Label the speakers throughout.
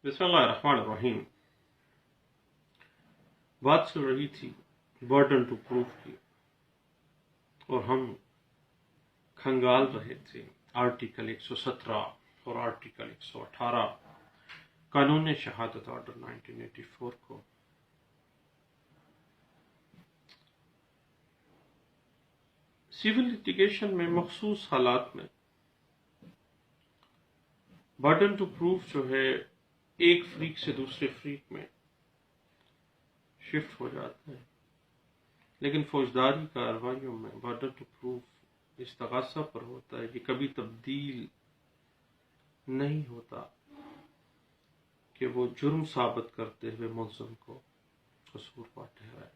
Speaker 1: بسم اللہ الرحمن الرحیم. بات چل رہی تھی برڈن ٹو پروف کی، اور ہم کھنگال رہے تھے آرٹیکل 117 اور آرٹیکل 118 قانون شہادت آرڈر 1984 کو. سول لیٹیگیشن میں مخصوص حالات میں برڈن ٹو پروف جو ہے ایک فریق سے دوسرے فریق میں شفٹ ہو جاتا ہے، لیکن فوجداری کارروائیوں میں برڈن ٹو پروف استغاثہ پر ہوتا ہے. یہ کبھی تبدیل نہیں ہوتا کہ وہ جرم ثابت کرتے ہوئے ملزم کو قصوروار ٹھہرائے.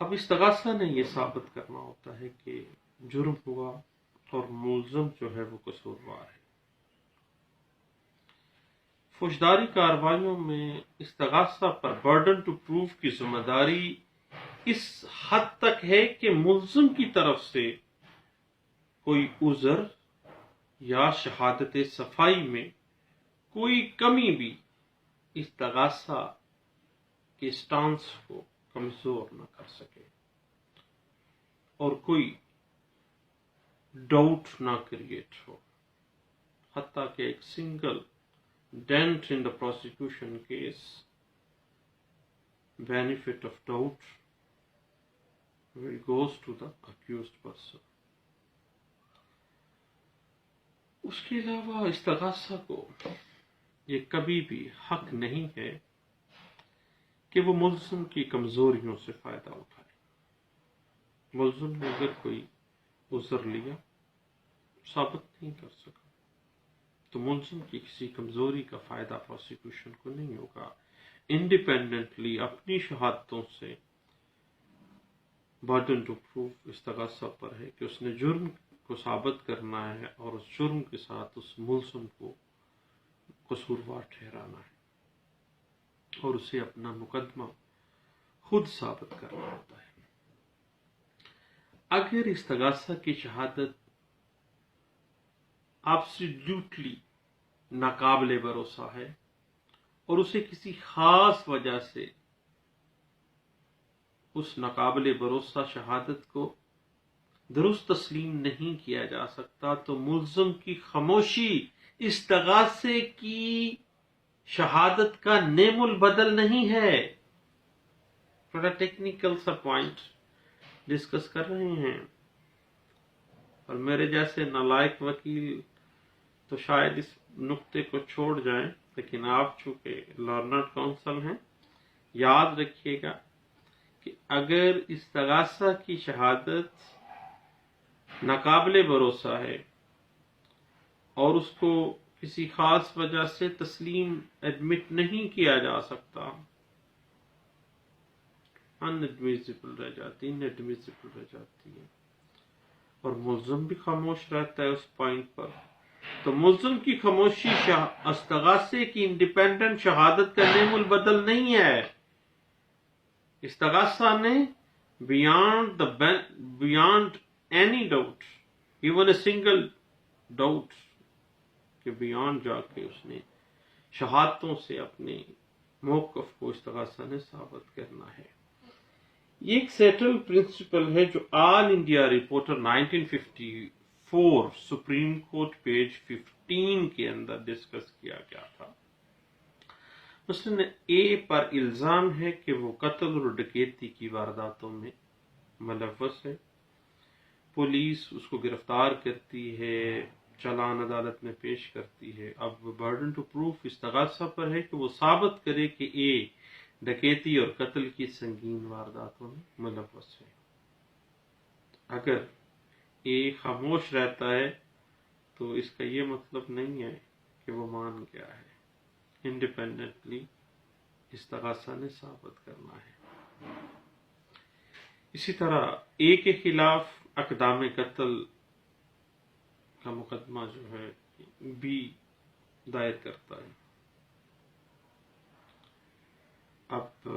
Speaker 1: اب استغاثہ نے یہ ثابت کرنا ہوتا ہے کہ جرم ہوا اور ملزم جو ہے وہ قصوروار ہے. فوجداری کارروائیوں میں استغاثہ پر برڈن ٹو پروف کی ذمہ داری اس حد تک ہے کہ ملزم کی طرف سے کوئی عذر یا شہادت صفائی میں کوئی کمی بھی استغاثہ کے سٹانس کو کمزور نہ کر سکے اور کوئی ڈاؤٹ نہ کریٹ ہو، حتیٰ کہ ایک single dent in the prosecution case benefit of doubt will goes to the accused person. اس کے علاوہ استغاثہ کو یہ کبھی بھی حق نہیں ہے کہ وہ ملزم کی کمزوریوں سے فائدہ اٹھائے. ملزم نے اگر کوئی عذر لیا، ثابت نہیں کر سکا، تو ملزم کی کسی کمزوری کا فائدہ پروسیکیوشن کو نہیں ہوگا. انڈیپینڈنٹلی اپنی شہادتوں سے برڈن ٹو پروف استغاثہ پر ہے کہ اس نے جرم کو ثابت کرنا ہے اور اس جرم کے ساتھ اس ملزم کو قصوروار ٹھہرانا ہے اور اسے اپنا مقدمہ خود ثابت کرنا ہوتا ہے. اگر استغاثہ کی شہادت ایبسلیوٹلی ناقابل بھروسہ ہے اور اسے کسی خاص وجہ سے اس ناقابل بھروسہ شہادت کو درست تسلیم نہیں کیا جا سکتا، تو ملزم کی خاموشی استغاثے کی شہادت کا نعم البدل نہیں ہے. تھوڑا ٹیکنیکل سا پوائنٹ ڈسکس کر رہے ہیں، اور میرے جیسے نالائق وکیل تو شاید اس نقطے کو چھوڑ جائیں، لیکن آپ چونکہ لرنرڈ کونسل ہیں، یاد رکھیے گا کہ اگر استغاثہ کی شہادت ناقابل بھروسہ ہے اور اس کو کسی خاص وجہ سے تسلیم ایڈمٹ نہیں کیا جا سکتا، انڈمیزیبل رہ جاتی ہے، اور ملزم بھی خاموش رہتا ہے اس پوائنٹ پر، تو ملزم کی خاموشی استغاثے کی انڈیپینڈنٹ شہادت کا نعم البدل نہیں ہے. استغاثہ نے beyond any doubt, even a single doubt, کہ بیانڈ جا کے اس نے شہادتوں سے اپنے موقف کو استغاثہ نے ثابت کرنا ہے. یہ ایک سیٹل پرنسپل ہے جو All India Reporter 1954 Supreme Court page 15 کے اندر ڈسکس کیا گیا تھا. مثلاً اے پر الزام ہے کہ وہ قتل اور ڈکیتی کی وارداتوں میں ملوث ہے. پولیس اس کو گرفتار کرتی ہے، چالان عدالت میں پیش کرتی ہے. اب برڈن ٹو پروف استغاثہ پر ہے کہ وہ ثابت کرے کہ اے ڈکیتی اور قتل کی سنگین وارداتوں میں ملوث ہے. اگر اے خاموش رہتا ہے تو اس کا یہ مطلب نہیں ہے کہ وہ مان گیا ہے. انڈیپینڈنٹلی استغاثہ نے ثابت کرنا ہے. اسی طرح اے کے خلاف اقدام قتل کا مقدمہ جو ہے بی دائر کرتا ہے. اب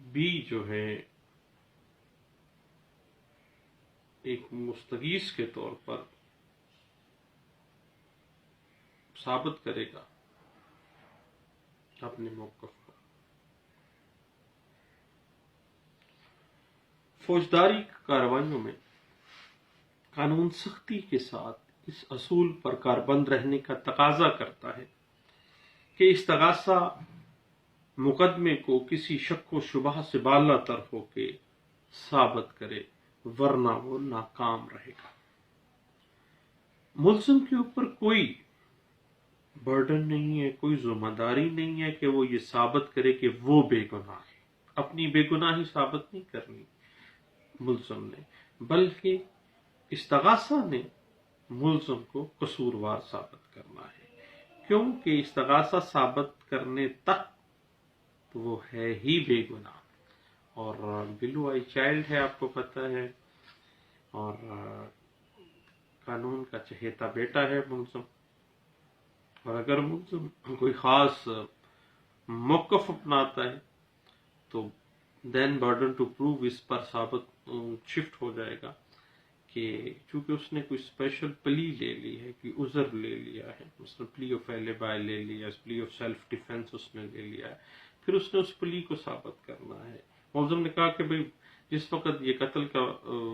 Speaker 1: بی جو ہے ایک مستغیث کے طور پر ثابت کرے گا اپنے موقف کو۔ فوجداری کارروائیوں میں قانون سختی کے ساتھ اس اصول پر کاربند رہنے کا تقاضا کرتا ہے کہ استغاثہ مقدمے کو کسی شک و شبہ سے بالا تر ہو کے ثابت کرے، ورنہ وہ ناکام رہے گا۔ ملزم کے اوپر کوئی برڈن نہیں ہے، کوئی ذمہ داری نہیں ہے کہ وہ یہ ثابت کرے کہ وہ بے گناہ ہے۔ اپنی بے گناہی ثابت نہیں کرنی ملزم نے، بلکہ استغاثہ نے ملزم کو قصوروار ثابت کرنا ہے، کیونکہ استغاثہ ثابت کرنے تک وہ ہے ہی بے گناہ، اور بلو آئی چائلڈ ہے، آپ کو پتہ ہے، اور قانون کا چہیتا بیٹا ہے ملزم۔ اور اگر ملزم کوئی خاص موقف اپناتا ہے تو دین برڈن ٹو پروو اس پر ثابت شفٹ ہو جائے گا کہ چونکہ اس نے کوئی اسپیشل پلی لے لی ہے، کوئی عذر لے لیا ہے، مثلا پلی آف ایلیبائی لے لیا، پلی آف سیلف ڈیفینس اس نے لے لیا ہے، پھر اس نے اس پلی کو ثابت کرنا ہے۔ ملزم نے کہا کہ بھئی جس وقت یہ قتل کا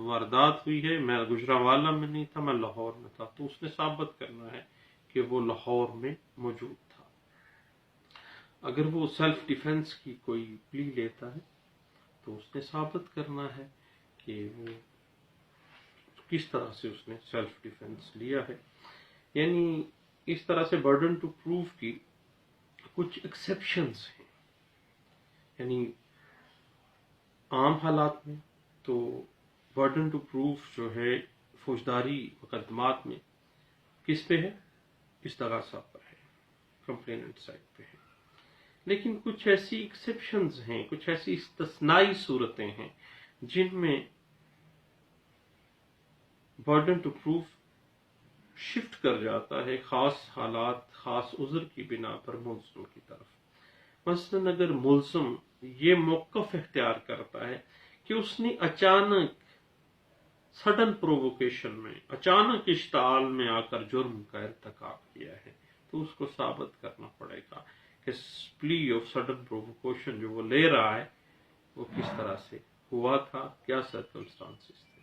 Speaker 1: واردات ہوئی ہے میں گجرانوالہ میں نہیں تھا، میں لاہور میں تھا، تو اس نے ثابت کرنا ہے کہ وہ لاہور میں موجود تھا۔ اگر وہ سیلف ڈیفینس کی کوئی پلی لیتا ہے تو اس نے ثابت کرنا ہے کہ وہ کس طرح سے اس نے سیلف ڈیفینس لیا ہے۔ یعنی اس طرح سے برڈن ٹو پروف کی کچھ ایکسیپشنز ہیں، یعنی عام حالات میں تو برڈن ٹو پروف جو ہے فوجداری مقدمات میں کس پہ ہے؟ استغاثہ پر ہے، کمپلیننٹ سائڈ پہ ہے۔ لیکن کچھ ایسی ایکسیپشنز ہیں، کچھ ایسی استثنائی صورتیں ہیں جن میں برڈن ٹو پروف شفٹ کر جاتا ہے خاص حالات، خاص عذر کی بنا پر ملزم کی طرف۔ مثلا اگر ملزم یہ موقف اختیار کرتا ہے کہ اس نے اچانک سڈن پرووکیشن میں، اچانک اشتعال میں آ کر جرم کا ارتکاب کیا ہے، تو اس کو ثابت کرنا پڑے گا کہ پلی آف سڈن پرووکیشن جو وہ لے رہا ہے وہ کس طرح سے ہوا تھا، کیا سرکمسٹانسز تھے۔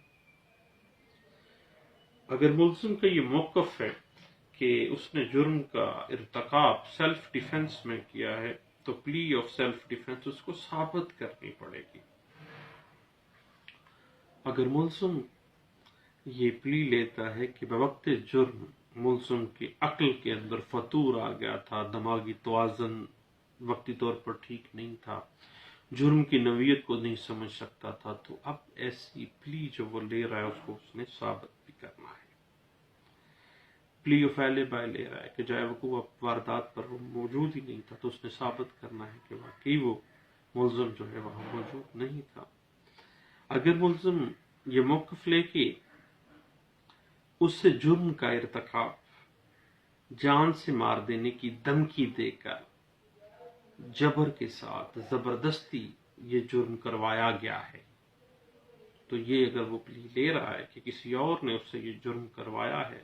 Speaker 1: اگر ملزم کا یہ موقف ہے کہ اس نے جرم کا ارتکاب سیلف ڈیفینس میں کیا ہے تو پلی آف سیلف ڈیفینس اس کو ثابت کرنی پڑے گی۔ اگر ملزم یہ پلی لیتا ہے کہ بوقت جرم ملزم کی عقل کے اندر فطور آ گیا تھا، دماغی توازن وقتی طور پر ٹھیک نہیں تھا، جرم کی نوعیت کو نہیں سمجھ سکتا تھا، تو اب ایسی پلی جو وہ لے رہا ہے اس کو اس نے ثابت بھی کرنا ہے۔ پلی آف ایلیبائی لے رہا ہے کہ جائے وقوع واردات پر وہ موجود ہی نہیں تھا، تو اس نے ثابت کرنا ہے کہ واقعی وہ ملزم جو ہے وہاں موجود نہیں تھا۔ اگر ملزم یہ موقف لے کے اس سے جرم کا ارتکاب جان سے مار دینے کی دھمکی دے کر جبر کے ساتھ زبردستی یہ جرم کروایا گیا ہے، تو یہ اگر وہ پلی لے رہا ہے کہ کسی اور نے اس سے یہ جرم کروایا ہے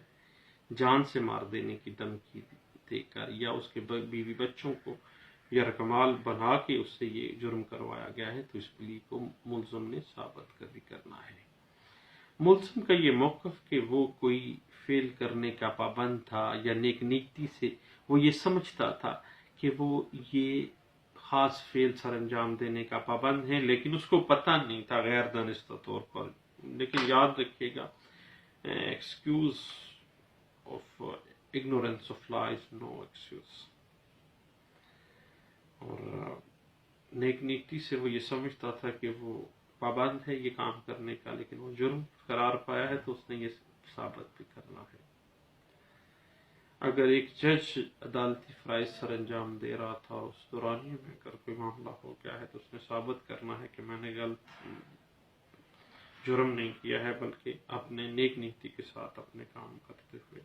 Speaker 1: جان سے مار دینے کی دھمکی دے کر، یا اس کے بیوی بچوں کو یرغمال بنا کے اس سے یہ جرم کروایا گیا ہے، تو اس پلی کو ملزم نے ثابت کرنا ہے۔ ملزم کا یہ موقف کہ وہ کوئی فعل کرنے کا پابند تھا یا نیک نیتی سے وہ یہ سمجھتا تھا کہ وہ یہ خاص فعل سر انجام دینے کا پابند ہے، لیکن اس کو پتہ نہیں تھا غیر دانستہ طور پر۔ لیکن یاد رکھیے گا، excuse of ignorance of law is no excuse. اور نیک نیتی سے وہ یہ سمجھتا تھا کہ وہ پابند ہے یہ کام کرنے کا، لیکن وہ جرم قرار پایا ہے تو اس نے یہ ثابت بھی کرنا ہے۔ اگر ایک جج عدالتی فرائض سر انجام دے رہا تھا اور اس دورانیے میں اگر کوئی معاملہ ہو گیا ہے تو اس نے ثابت کرنا ہے کہ میں نے غلط جرم نہیں کیا ہے، بلکہ اپنے نیک نیتی کے ساتھ اپنے کام کرتے ہوئے،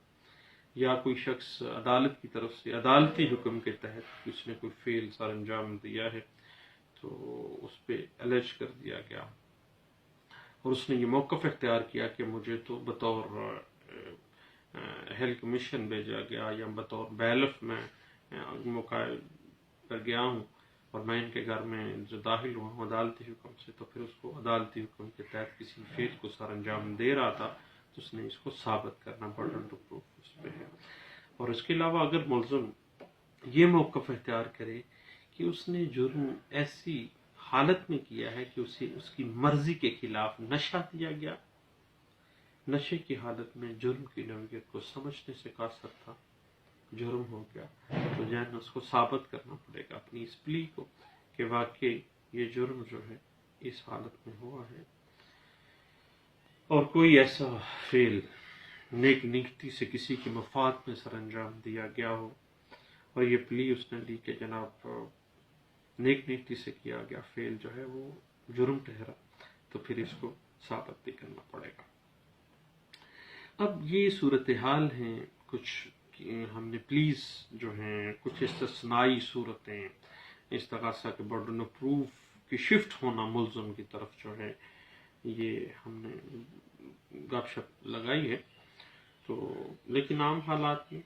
Speaker 1: یا کوئی شخص عدالت کی طرف سے عدالتی حکم کے تحت اس نے کوئی فعل سر انجام دیا ہے تو اس پہ الج کر دیا گیا اور اس نے یہ موقف اختیار کیا کہ مجھے تو بطور اہل کمیشن بھیجا گیا یا بطور بیلف میں موقع پر گیا ہوں اور میں ان کے گھر میں جو داخل ہوا ہوں عدالتی حکم سے، تو پھر اس کو عدالتی حکم کے تحت کسی فعل کو سر انجام دے رہا تھا تو اس نے اس کو ثابت کرنا، برڈن ٹو پروف اس پہ ہے۔ اور اس کے علاوہ اگر ملزم یہ موقف اختیار کرے کہ اس نے جرم ایسی حالت میں کیا ہے کہ اسے اس کی مرضی کے خلاف نشہ دیا گیا، نشے کی حالت میں جرم کی نوعیت کو سمجھنے سے قاصر تھا، جرم ہو گیا، تو جہاں اس کو ثابت کرنا پڑے گا اپنی اس پلی کو کہ واقعی یہ جرم جو ہے اس حالت میں ہوا ہے، اور کوئی ایسا فعل نیک نیتی سے کسی کی مفاد میں سر انجام دیا گیا ہو اور یہ پلی اس نے لی کہ جناب نیک نیتی سے کیا گیا فعل جو ہے وہ جرم ٹھہرا، تو پھر اس کو ثابت بھی کرنا پڑے گا۔ اب یہ صورتحال ہیں کچھ ہم نے پلیز جو ہیں کچھ استثنائی صورتیں استغاثہ کے برڈن آف پروف کی شفٹ ہونا ملزم کی طرف جو ہے یہ ہم نے گپ شپ لگائی ہے، تو لیکن عام حالات میں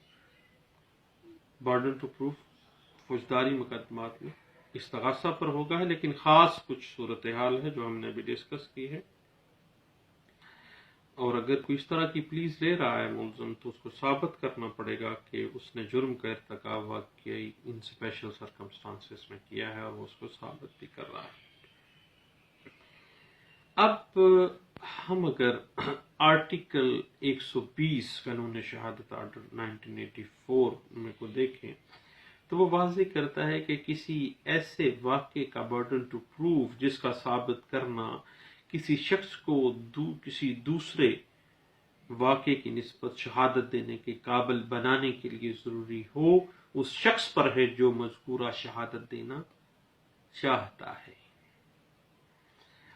Speaker 1: برڈن ٹو پروف فوجداری مقدمات میں استغاثہ پر ہوگا ہے، لیکن خاص کچھ صورتحال ہے جو ہم نے بھی ڈسکس کی ہے، اور اگر کوئی اس طرح کی پلیز لے رہا ہے ملزم تو اس کو ثابت کرنا پڑے گا کہ اس نے جرم کا ارتکاب واقعی ان اسپیشل سرکمسٹانسز میں کیا ہے اور وہ اس کو ثابت بھی کر رہا ہے۔ اب ہم اگر آرٹیکل 120 قانون شہادت آرڈر 1984 میں کو دیکھیں تو وہ واضح کرتا ہے کہ کسی ایسے واقعے کا برڈن ٹو پروف جس کا ثابت کرنا کسی شخص کو کسی دوسرے واقعے کی نسبت شہادت دینے کے قابل بنانے کے لیے ضروری ہو، اس شخص پر ہے جو مذکورہ شہادت دینا چاہتا ہے۔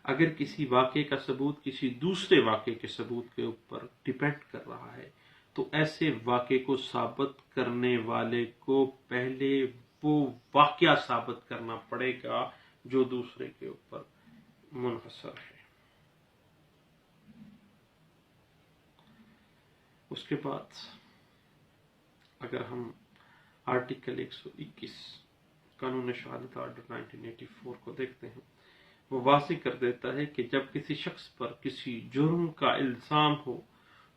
Speaker 1: اگر کسی واقعے کا ثبوت کسی دوسرے واقعے کے ثبوت کے اوپر ڈیپینڈ کر رہا ہے تو ایسے واقعے کو ثابت کرنے والے کو پہلے وہ واقعہ ثابت کرنا پڑے گا جو دوسرے کے اوپر منحصر ہے۔ اس کے بعد اگر ہم آرٹیکل 121 قانون شہادت آرڈر 1984 کو دیکھتے ہیں، وہ واضح کر دیتا ہے کہ جب کسی شخص پر کسی جرم کا الزام ہو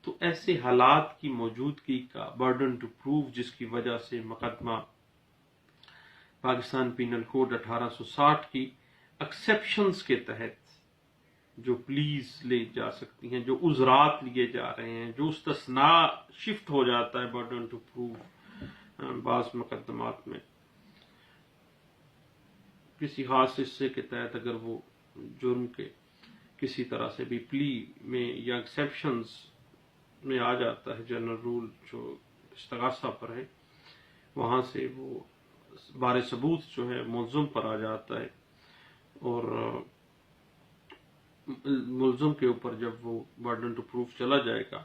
Speaker 1: تو ایسے حالات کی موجودگی کا برڈن ٹو پروف جس کی وجہ سے مقدمہ پاکستان پینل کوڈ 1860 کی ایکسیپشنز کے تحت جو پلیز لے جا سکتی ہیں، جو عذرات لیے جا رہے ہیں، جو استثناء شفٹ ہو جاتا ہے برڈن ٹو پروف بعض مقدمات میں کسی خاص حصے کے تحت اگر وہ جرم کے کسی طرح سے بھی پلی میں یا ایکسیپشنز میں آ جاتا ہے، جنرل رول جو استغاثہ پر ہے وہاں سے وہ بار ثبوت جو ہے ملزم پر آ جاتا ہے، اور ملزم کے اوپر جب وہ برڈن ٹو پروف چلا جائے گا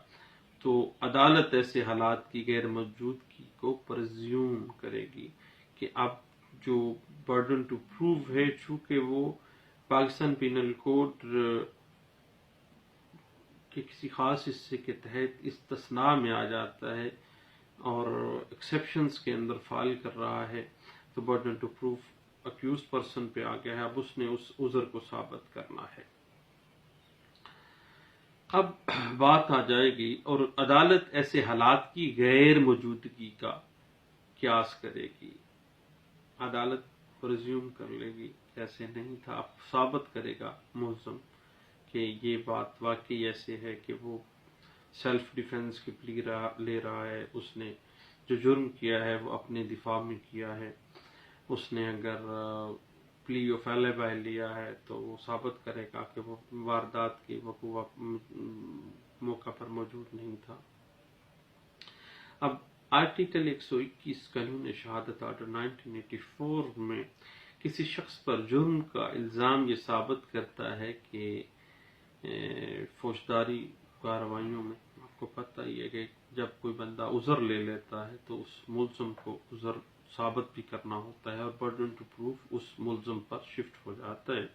Speaker 1: تو عدالت ایسے حالات کی غیر موجودگی کو پرزیوم کرے گی کہ اب جو برڈن ٹو پروف ہے چونکہ وہ پاکستان پینل کوڈ کے کسی خاص حصے کے تحت استثناء میں آ جاتا ہے اور ایکسیپشنز کے اندر فال کر رہا ہے، تو burden to proof accuse person پہ آ گیا ہے، اب اس نے اس عذر کو ثابت کرنا ہے۔ اب بات آ جائے گی اور عدالت ایسے حالات کی غیر موجودگی کا قیاس کرے گی، عدالت پرزیوم کر لے گی ایسے نہیں تھا، اب ثابت کرے گا ملزم کہ یہ بات واقعی ایسے ہے کہ وہ سیلف ڈیفنس کی پلی لے رہا ہے، اس نے جو جرم کیا ہے وہ اپنے دفاع میں کیا ہے، اس نے اگر پلی آف ایلیبائی لیا ہے تو وہ ثابت کرے گا کہ وہ واردات کی وقوع موقع پر موجود نہیں تھا۔ اب آرٹیکل 121 قانون شہادت آرڈر 1984 میں کسی شخص پر جرم کا الزام یہ ثابت کرتا ہے کہ فوجداری کارروائیوں میں آپ کو پتہ ہی ہے کہ جب کوئی بندہ عذر لے لیتا ہے تو اس ملزم کو عذر ثابت بھی کرنا ہوتا ہے اور برڈن ٹو پروف اس ملزم پر شفٹ ہو جاتا ہے،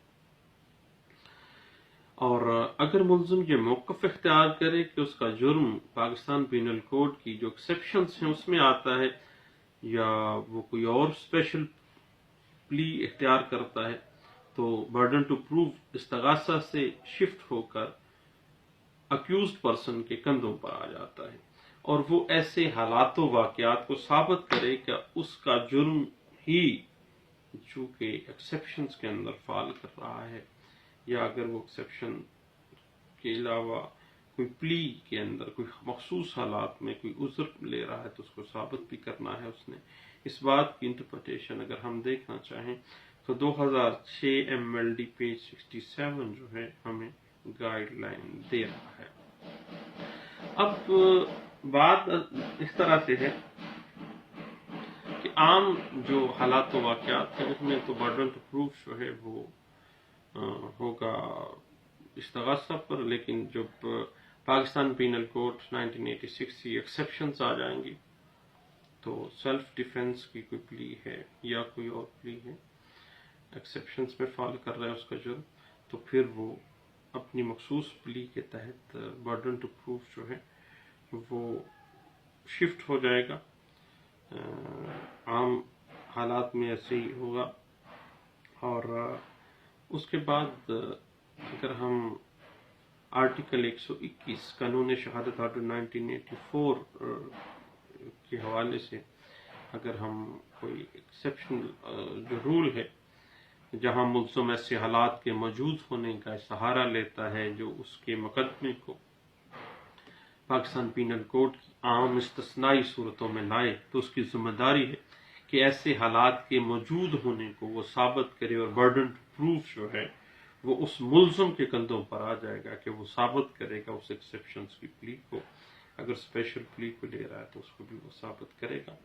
Speaker 1: اور اگر ملزم یہ موقف اختیار کرے کہ اس کا جرم پاکستان پینل کوڈ کی جو ایکسیپشنز ہیں اس میں آتا ہے، یا وہ کوئی اور اسپیشل پلی اختیار کرتا ہے، تو برڈن ٹو پروف استغاثہ سے شفٹ ہو کر اکیوزڈ پرسن کے کندھوں پر آ جاتا ہے، اور وہ ایسے حالات و واقعات کو ثابت کرے کہ اس کا جرم ہی چونکہ ایکسیپشنز کے اندر فال کر رہا ہے، یا اگر وہ ایکسیپشن کے علاوہ کوئی پلی کے اندر کوئی مخصوص حالات میں کوئی عذر لے رہا ہے تو اس کو ثابت بھی کرنا ہے اس نے۔ اس بات کی انٹرپریٹیشن اگر ہم دیکھنا چاہیں تو 2006 MLD پیج 67 جو ہے ہمیں گائیڈ لائن دے رہا ہے۔ اب بات اس طرح سے ہے کہ عام جو حالات و واقعات ہیں اس میں تو برڈن ٹو پروف جو ہے وہ ہوگا استغاثہ پر، لیکن جب پاکستان پینل کوڈ 1986 کی ایکسیپشنز آ جائیں گی تو سیلف ڈیفنس کی کوئی پلی ہے یا کوئی اور پلی ہے، ایکسیپشنز میں فال کر رہا ہے اس کا جرم، تو پھر وہ اپنی مخصوص پلی کے تحت برڈن ٹو پروف جو ہے وہ شفٹ ہو جائے گا۔ عام حالات میں ایسے ہی ہوگا۔ اور اس کے بعد اگر ہم آرٹیکل 121 قانون شہادت آرڈر 1984 کے حوالے سے اگر ہم کوئی ایکسیپشنل جو رول ہے جہاں ملزم ایسے حالات کے موجود ہونے کا سہارا لیتا ہے جو اس کے مقدمے کو پاکستان پینل کوڈ کی عام استثنائی صورتوں میں لائے، تو اس کی ذمہ داری ہے کہ ایسے حالات کے موجود ہونے کو وہ ثابت کرے، اور برڈن ٹو پروف جو ہے وہ اس ملزم کے کندھوں پر آ جائے گا کہ وہ ثابت کرے گا اس ایکسیپشنز کی پلی کو، اگر اسپیشل پلی کو لے رہا ہے تو اس کو بھی وہ ثابت کرے گا۔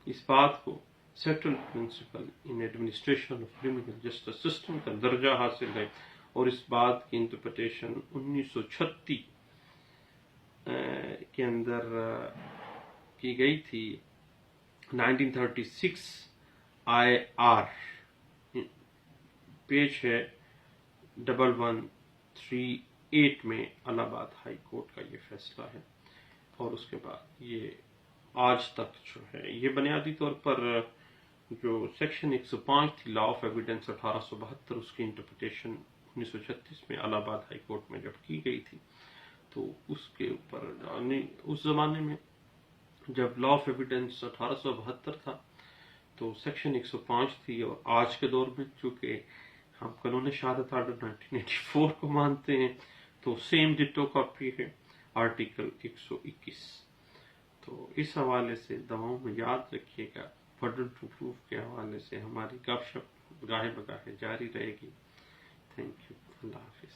Speaker 1: اس بات کو settle principle in administration of criminal justice system کا درجہ حاصل ہے، اور اس بات کی انٹرپریٹیشن 1936 کے اندر کی گئی تھی۔ 1936 IR پیج ہے 1138 میں الہ آباد ہائی کورٹ کا یہ فیصلہ ہے، اور اس کے بعد یہ آج تک جو ہے یہ بنیادی طور پر جو سیکشن 105 تھی لا آف ایویڈنس 1872 اس کی انٹرپریٹیشن 1936 میں الہ آباد ہائی کورٹ میں جب کی گئی تھی، تو اس کے اوپر اس زمانے میں جب لا آف ایویڈنس 1872 تھا تو سیکشن 105 تھی، اور آج کے دور میں چونکہ ہم قانون شہادت آرڈر 1984 کو مانتے ہیں تو سیم ڈٹو کاپی ہے آرٹیکل 121۔ تو اس حوالے سے دواؤں میں یاد رکھیے گا، برڈن ٹو پروف کے حوالے سے ہماری گپ شپ گاہے بگاہے جاری رہے گی۔ تھینک یو، اللہ حافظ۔